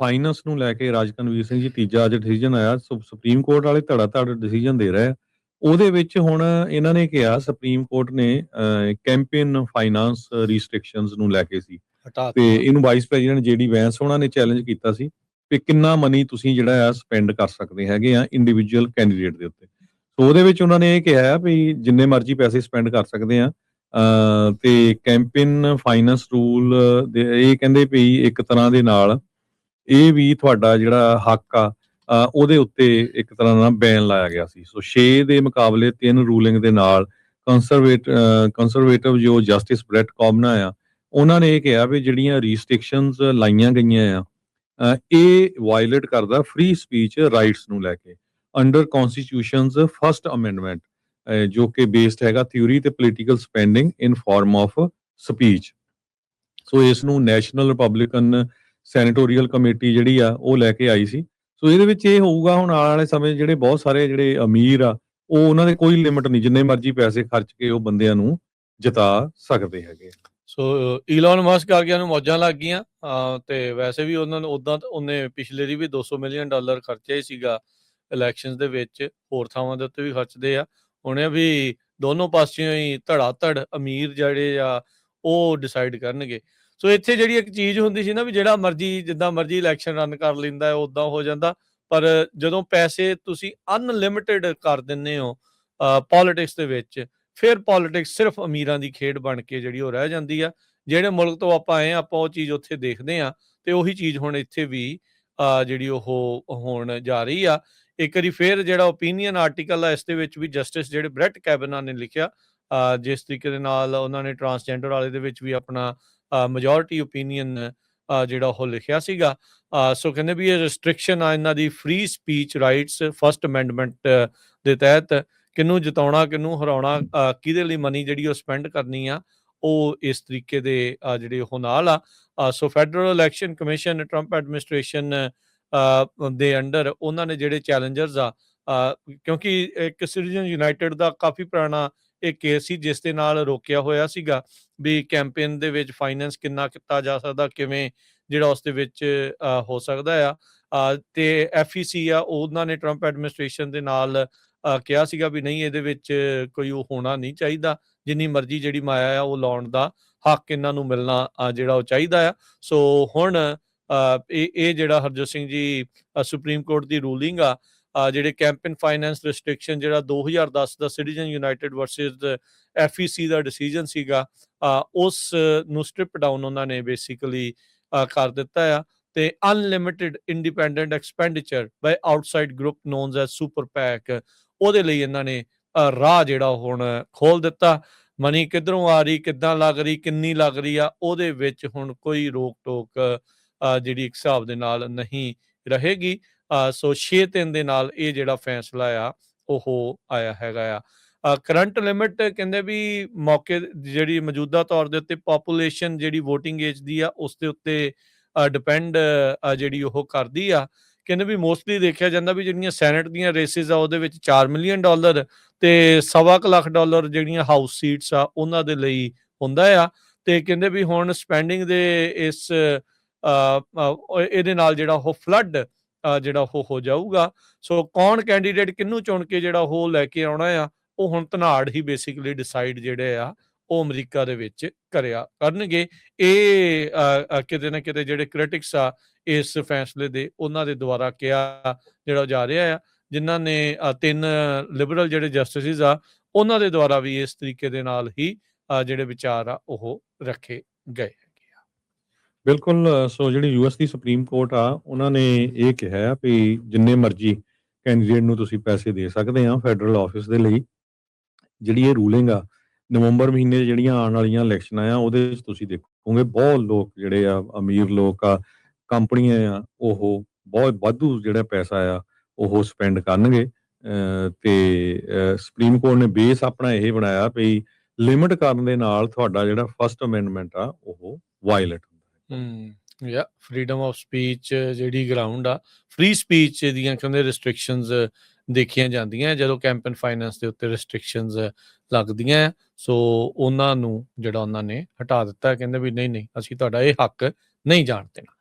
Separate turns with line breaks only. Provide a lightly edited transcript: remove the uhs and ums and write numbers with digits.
Finance ਨੂੰ ਲੈ ਕੇ ਰਾਜ ਕਨਵੀਰ ਸਿੰਘ ਜੀ ਤੀਜਾ ਅੱਜ ਡਿਸੀਜਨ ਆਇਆ। ਸੁਪਰੀਮ ਕੋਰਟ ਵਾਲੇ ਧੜਾ-ਧੜ ਡਿਸੀਜਨ ਦੇ ਰਹੇ ਆ। ਉਹਦੇ ਵਿੱਚ ਹੁਣ ਇਹਨਾਂ ਨੇ ਕਿਹਾ ਸੁਪਰੀਮ ਕੋਰਟ ਨੇ ਕੈਂਪੇਨ ਫਾਈਨਾਂਸ ਰਿਸਟ੍ਰਿਕਸ਼ਨਸ ਨੂੰ ਲੈ ਕੇ ਸੀ
ਹਟਾ
ਤੇ
ਦਿੱਤਾ।
ਇਹਨੂੰ ਵਾਈਸ ਪ੍ਰੈਜ਼ੀਡੈਂਟ ਜੇਡੀ ਵੈਂਸ ਉਹਨਾਂ ਨੇ ਚੈਲੰਜ ਕੀਤਾ ਸੀ ਕਿ ਕਿੰਨਾ ਮਨੀ ਤੁਸੀਂ ਜਿਹੜਾ ਆ ਸਪੈਂਡ ਕਰ ਸਕਦੇ ਹੈਗੇ ਆ ਇੰਡੀਵਿਜੂਅਲ ਕੈਂਡੀਡੇਟ ਦੇ ਉੱਤੇ। ਸੋ ਉਹਦੇ ਵਿੱਚ ਉਹਨਾਂ ਨੇ ਇਹ ਕਿਹਾ ਵੀ ਜਿੰਨੇ ਮਰਜ਼ੀ ਪੈਸੇ ਸਪੈਂਡ ਕਰ ਸਕਦੇ ਆ ਤੇ ਕੈਂਪੇਨ ਫਾਈਨਾਂਸ ਰੂਲ ਦੇ ਇਹ ਕਹਿੰਦੇ ਵੀ ਇੱਕ ਤਰ੍ਹਾਂ ਦੇ ਨਾਲ ਇਹ ਵੀ ਤੁਹਾਡਾ ਜਿਹੜਾ ਹੱਕ ਆ ਉਹਦੇ ਉੱਤੇ ਇੱਕ ਤਰ੍ਹਾਂ ਦਾ ਬੈਨ ਲਾਇਆ ਗਿਆ ਸੀ। ਸੋ 6 ਦੇ ਮੁਕਾਬਲੇ 3 ਰੂਲਿੰਗ ਦੇ ਨਾਲ ਕੰਜ਼ਰਵੇਟਿਵ ਜੋ ਜਸਟਿਸ ਬ੍ਰੈਟ ਕੌਵਨਾ ਆ ਉਹਨਾਂ ਨੇ ਇਹ ਕਿਹਾ ਵੀ ਜਿਹੜੀਆਂ ਰਿਸਟ੍ਰਿਕਸ਼ਨਸ ਲਾਈਆਂ ਗਈਆਂ ਆ ਇਹ ਵਾਇਲੇਟ ਕਰਦਾ ਫ੍ਰੀ ਸਪੀਚ ਰਾਈਟਸ ਨੂੰ ਲੈ ਕੇ ਅੰਡਰ ਕਨਸਟੀਟਿਊਸ਼ਨਸ ਫਸਟ ਅਮੈਂਡਮੈਂਟ ਜੋ ਕਿ ਬੇਸਡ ਹੈਗਾ ਥਿਊਰੀ ਤੇ political spending in form of speech. So ਇਸ ਨੂੰ ਨੈਸ਼ਨਲ ਰਿਪਬਲਿਕਨ ਸੈਨੇਟੋਰੀਅਲ ਕਮੇਟੀ ਜਿਹੜੀ ਆ ਉਹ ਲੈ ਕੇ ਆਈ ਸੀ। ਸੋ ਇਹਦੇ ਵਿੱਚ ਇਹ ਹੋਊਗਾ ਹੁਣ ਆਉਣ ਵਾਲੇ ਸਮੇਂ ਜਿਹੜੇ ਬਹੁਤ ਸਾਰੇ ਜਿਹੜੇ ਅਮੀਰ ਆ ਉਹ ਉਹਨਾਂ ਦੇ ਕੋਈ ਲਿਮਿਟ ਨਹੀਂ, ਜਿੰਨੇ ਮਰਜ਼ੀ ਪੈਸੇ ਖਰਚ ਕੇ ਉਹ ਬੰਦਿਆਂ ਨੂੰ ਜਿਤਾ ਸਕਦੇ ਹੈਗੇ।
ਸੋ ਈਲਨ ਮਸਕ ਆ ਗਿਆ ਨੂੰ ਮੌਜਾਂ ਲੱਗ ਗਈਆਂ ਤੇ ਵੈਸੇ ਵੀ ਉਹਨਾਂ ਨੂੰ ਉਦਾਂ ਉਹਨੇ ਪਿਛਲੇ ਦੀ ਵੀ $200 ਮਿਲੀਅਨ ਖਰਚਿਆ ਹੀ ਸੀਗਾ ਇਲੈਕਸ਼ਨਸ ਦੇ ਵਿੱਚ, ਹੋਰ ਥਾਵਾਂ ਦੇ ਉੱਤੇ ਵੀ ਖਰਚਦੇ ਆ। ਹੁਣ ਇਹ ਵੀ ਦੋਨੋਂ ਪਾਸਿਓਂ ਹੀ ਧੜਾ-ਧੜ ਅਮੀਰ ਜਿਹੜੇ ਆ ਉਹ ਡਿਸਾਈਡ ਕਰਨਗੇ। ਸੋ ਇੱਥੇ ਜਿਹੜੀ ਇੱਕ ਚੀਜ਼ ਹੁੰਦੀ ਸੀ ਨਾ ਵੀ ਜਿਹੜਾ ਮਰਜ਼ੀ ਜਿੱਦਾਂ ਮਰਜ਼ੀ ਇਲੈਕਸ਼ਨ ਰਨ ਕਰ ਲੈਂਦਾ ਉਦਾਂ ਹੋ ਜਾਂਦਾ, ਪਰ ਜਦੋਂ ਪੈਸੇ ਤੁਸੀਂ ਅਨਲਿਮਿਟਿਡ ਕਰ ਦਿੰਦੇ ਹੋ ਪੋਲੀਟਿਕਸ ਦੇ ਵਿੱਚ, ਫਿਰ ਪੋਲੀਟਿਕਸ ਸਿਰਫ ਅਮੀਰਾਂ ਦੀ ਖੇਡ ਬਣ ਕੇ ਜਿਹੜੀ ਉਹ ਰਹਿ ਜਾਂਦੀ ਆ। ਜਿਹੜੇ ਮੁਲਕ ਤੋਂ ਆਪਾਂ ਆਏ ਆਪਾਂ ਉਹ ਚੀਜ਼ ਉੱਥੇ ਦੇਖਦੇ ਆ ਤੇ ਉਹੀ ਚੀਜ਼ ਹੁਣ ਇੱਥੇ ਵੀ ਜਿਹੜੀ ਉਹ ਹੋਣ ਜਾ ਰਹੀ ਆ। ਇੱਕ ਵਾਰੀ ਫਿਰ ਜਿਹੜਾ ਓਪੀਨੀਅਨ ਆਰਟੀਕਲ ਆ ਇਸ ਦੇ ਵਿੱਚ ਵੀ ਜਸਟਿਸ ਜਿਹੜੇ ਬ੍ਰੈਟ ਕੈਬਨਾ ਨੇ ਲਿਖਿਆ, ਜਿਸ ਤਰੀਕੇ ਦੇ ਨਾਲ ਉਹਨਾਂ ਨੇ ਟਰਾਂਸਜੈਂਡਰ ਵਾਲੇ ਦੇ ਵਿੱਚ ਵੀ ਆਪਣਾ ਮੈਜੋਰਿਟੀ ਓਪੀਨੀਅਨ ਜਿਹੜਾ ਉਹ ਲਿਖਿਆ ਸੀਗਾ। ਸੋ ਕਹਿੰਦੇ ਵੀ ਇਹ ਰਿਸਟ੍ਰਿਕਸ਼ਨ ਆ ਇਹਨਾਂ ਦੀ free speech rights first amendment ਦੇ ਤਹਿਤ ਕਿਹਨੂੰ ਜਿਤਾਉਣਾ ਕਿਹਨੂੰ ਹਰਾਉਣਾ, ਕਿਹਦੇ ਲਈ ਮਨੀ ਜਿਹੜੀ ਉਹ ਸਪੈਂਡ ਕਰਨੀ ਆ, ਉਹ ਇਸ ਤਰੀਕੇ ਦੇ ਜਿਹੜੇ ਉਹ ਨਾਲ ਆ। So federal election commission Trump administration ਦੇ ਅੰਡਰ ਉਹਨਾਂ ਨੇ ਜਿਹੜੇ ਚੈਲੰਜਰਸ ਆ ਕਿਉਂਕਿ ਇੱਕ ਸਿਟੀਜ਼ਨ ਯੂਨਾਈਟਿਡ ਦਾ ਕਾਫੀ ਪੁਰਾਣਾ ਇਹ ਕੇਸ ਸੀ ਜਿਸ ਦੇ ਨਾਲ ਰੋਕਿਆ ਹੋਇਆ ਸੀਗਾ ਵੀ ਕੈਂਪੇਨ ਦੇ ਵਿੱਚ ਫਾਈਨੈਂਸ ਕਿੰਨਾ ਕੀਤਾ ਜਾ ਸਕਦਾ, ਕਿਵੇਂ ਜਿਹੜਾ ਉਸ ਦੇ ਵਿੱਚ ਹੋ ਸਕਦਾ ਆ। ਤੇ FEC ਆ ਉਹਨਾਂ ਨੇ ਟਰੰਪ ਐਡਮਿਨਿਸਟ੍ਰੇਸ਼ਨ ਦੇ ਨਾਲ ਕਿਹਾ ਸੀਗਾ ਵੀ ਨਹੀਂ ਇਹਦੇ ਵਿੱਚ ਕੋਈ ਉਹ ਹੋਣਾ ਨਹੀਂ ਚਾਹੀਦਾ, ਜਿੰਨੀ ਮਰਜ਼ੀ ਜਿਹੜੀ ਮਾਇਆ ਆ ਉਹ ਲਾਉਣ ਦਾ ਹੱਕ ਇਹਨਾਂ ਨੂੰ ਮਿਲਣਾ ਜਿਹੜਾ ਉਹ ਚਾਹੀਦਾ ਆ। ਸੋ ਹੁਣ ਇਹ ਜਿਹੜਾ ਹਰਜੋਤ ਸਿੰਘ ਜੀ ਸੁਪਰੀਮ ਕੋਰਟ ਦੀ ਰੂਲਿੰਗ ਆ ਜਿਹੜੇ ਕੈਂਪੇਨ ਫਾਈਨੈਂਸ ਰਿਸਟ੍ਰਿਕਸ਼ਨ ਜਿਹੜਾ 2010 ਦਾ ਸਿਟੀਜ਼ਨ ਯੂਨਾਈਟਿਡ ਵਰਸਸ FEC ਦਾ ਡਿਸੀਜਨ ਸੀਗਾ, ਉਸ ਨੂੰ ਸਟ੍ਰਿਪ ਡਾਊਨ ਉਹਨਾਂ ਨੇ ਬੇਸਿਕਲੀ ਕਰ ਦਿੱਤਾ ਆ। ਤੇ unlimited independent expenditure by outside group known as super PAC, ਉਹਦੇ ਲਈ ਇਹਨਾਂ ਨੇ ਰਾਹ ਜਿਹੜਾ ਹੁਣ ਖੋਲ ਦਿੱਤਾ। ਮਨੀ ਕਿੱਧਰੋਂ ਆ ਰਹੀ, ਕਿੱਦਾਂ ਲੱਗ ਰਹੀ, ਕਿੰਨੀ ਲੱਗ ਰਹੀ ਆ, ਉਹਦੇ ਵਿੱਚ ਹੁਣ ਕੋਈ ਰੋਕ ਟੋਕ ਜਿਹੜੀ ਇੱਕ ਹਿਸਾਬ ਦੇ ਨਾਲ ਨਹੀਂ ਰਹੇਗੀ। ਸੋ 6-3 ਦੇ ਨਾਲ ਇਹ ਜਿਹੜਾ ਫੈਸਲਾ ਆ ਉਹ ਆਇਆ ਹੈਗਾ ਆ। ਕਰੰਟ ਲਿਮਿਟ ਕਹਿੰਦੇ ਵੀ ਮੌਕੇ ਜਿਹੜੀ ਮੌਜੂਦਾ ਤੌਰ ਦੇ ਉੱਤੇ ਪਾਪੂਲੇਸ਼ਨ ਜਿਹੜੀ ਵੋਟਿੰਗ ਏਜ ਦੀ ਆ ਉਸ ਦੇ ਉੱਤੇ ਡਿਪੈਂਡ ਜਿਹੜੀ ਉਹ ਕਰਦੀ ਆ। ਕਹਿੰਦੇ ਵੀ ਮੋਸਟਲੀ ਦੇਖਿਆ ਜਾਂਦਾ ਵੀ ਜਿਹੜੀਆਂ ਸੈਨੇਟ ਦੀਆਂ ਰੇਸਿਸ ਆ ਉਹਦੇ ਵਿੱਚ $4 ਮਿਲੀਅਨ ਤੇ $1.25 ਲੱਖ ਜਿਹੜੀਆਂ ਹਾਊਸ ਸੀਟਸ ਆ ਉਹਨਾਂ ਦੇ ਲਈ ਹੁੰਦਾ ਆ। ਤੇ ਕਹਿੰਦੇ ਵੀ ਹੁਣ ਸਪੈਂਡਿੰਗ ਦੇ ਇਸ ਇਹਦੇ ਨਾਲ ਜਿਹੜਾ ਉਹ ਫਲੱਡ ਜਿਹੜਾ ਉਹ ਹੋ ਜਾਊਗਾ। ਸੋ ਕੌਣ ਕੈਂਡੀਡੇਟ ਕਿਹਨੂੰ ਚੁਣ ਕੇ ਜਿਹੜਾ ਉਹ ਲੈ ਕੇ ਆਉਣਾ ਆ ਉਹ ਹੁਣ ਧਨਾੜ ਹੀ ਬੇਸਿਕਲੀ ਡਿਸਾਈਡ ਜਿਹੜੇ ਆ ਉਹ ਅਮਰੀਕਾ ਦੇ ਵਿੱਚ ਕਰਨਗੇ। ਇਹ ਕਿਤੇ ਨਾ ਕਿਤੇ ਜਿਹੜੇ ਕ੍ਰਿਟਿਕਸ ਆ ਇਸ ਫੈਸਲੇ ਦੇ ਉਹਨਾਂ ਦੇ ਦੁਆਰਾ ਕਿਹਾ ਜਿਹੜਾ ਜਾ ਰਿਹਾ ਆ, ਜਿਨ੍ਹਾਂ ਨੇ 3 ਲਿਬਰਲ ਜਿਹੜੇ ਜਸਟਿਸਿਸ ਆ ਉਹਨਾਂ ਦੇ ਦੁਆਰਾ ਵੀ ਇਸ ਤਰੀਕੇ ਦੇ ਨਾਲ ਹੀ ਜਿਹੜੇ ਵਿਚਾਰ ਆ ਉਹ ਰੱਖੇ ਗਏ।
ਬਿਲਕੁਲ। ਸੋ ਜਿਹੜੀ US ਦੀ ਸੁਪਰੀਮ ਕੋਰਟ ਆ ਉਹਨਾਂ ਨੇ ਇਹ ਕਿਹਾ ਵੀ ਜਿੰਨੇ ਮਰਜ਼ੀ ਕੈਂਡੀਡੇਟ ਨੂੰ ਤੁਸੀਂ ਪੈਸੇ ਦੇ ਸਕਦੇ ਆ ਫੈਡਰਲ ਆਫਿਸ ਦੇ ਲਈ। ਜਿਹੜੀ ਇਹ ਰੂਲਿੰਗ ਆ ਨਵੰਬਰ ਮਹੀਨੇ ਜਿਹੜੀਆਂ ਆਉਣ ਵਾਲੀਆਂ ਇਲੈਕਸ਼ਨਾਂ ਆ ਉਹਦੇ ਵਿੱਚ ਤੁਸੀਂ ਦੇਖੋਗੇ ਬਹੁਤ ਲੋਕ ਜਿਹੜੇ ਆ ਅਮੀਰ ਲੋਕ ਆ, ਕੰਪਨੀਆਂ ਆ, ਉਹ ਬਹੁਤ ਵਾਧੂ ਜਿਹੜਾ ਪੈਸਾ ਆ ਉਹ ਸਪੈਂਡ ਕਰਨਗੇ। ਤੇ ਸੁਪਰੀਮ ਕੋਰਟ ਨੇ ਬੇਸ ਆਪਣਾ ਇਹ ਬਣਾਇਆ ਵੀ ਲਿਮਿਟ ਕਰਨ ਦੇ ਨਾਲ ਤੁਹਾਡਾ ਜਿਹੜਾ ਫਸਟ ਅਮੈਂਡਮੈਂਟ ਆ ਉਹ ਵਾਇਲੇਟ
ਹੁੰਦਾ। ਫਰੀडम ਆਫ ਸਪੀਚ ਜਿਹੜੀ ਗਰਾਊਂਡ ਆ ਫ੍ਰੀ ਸਪੀਚ ਦੀਆਂ ਕਹਿੰਦੇ ਰਿਸਟ੍ਰਿਕਸ਼ਨਸ ਦੇਖੀਆਂ ਜਾਂਦੀਆਂ ਜਦੋਂ ਕੈਂਪੇਨ ਫਾਈਨੈਂਸ ਦੇ ਉੱਤੇ ਰਿਸਟ੍ਰਿਕਸ਼ਨਸ ਲੱਗਦੀਆਂ। ਸੋ ਉਹਨਾਂ ਨੂੰ ਜਿਹੜਾ ਉਹਨਾਂ ਨੇ ਹਟਾ ਦਿੱਤਾ, ਕਹਿੰਦੇ ਵੀ ਨਹੀਂ ਅਸੀਂ ਤੁਹਾਡਾ ਇਹ ਹੱਕ ਨਹੀਂ ਜਾਣ ਦੇਣਾ।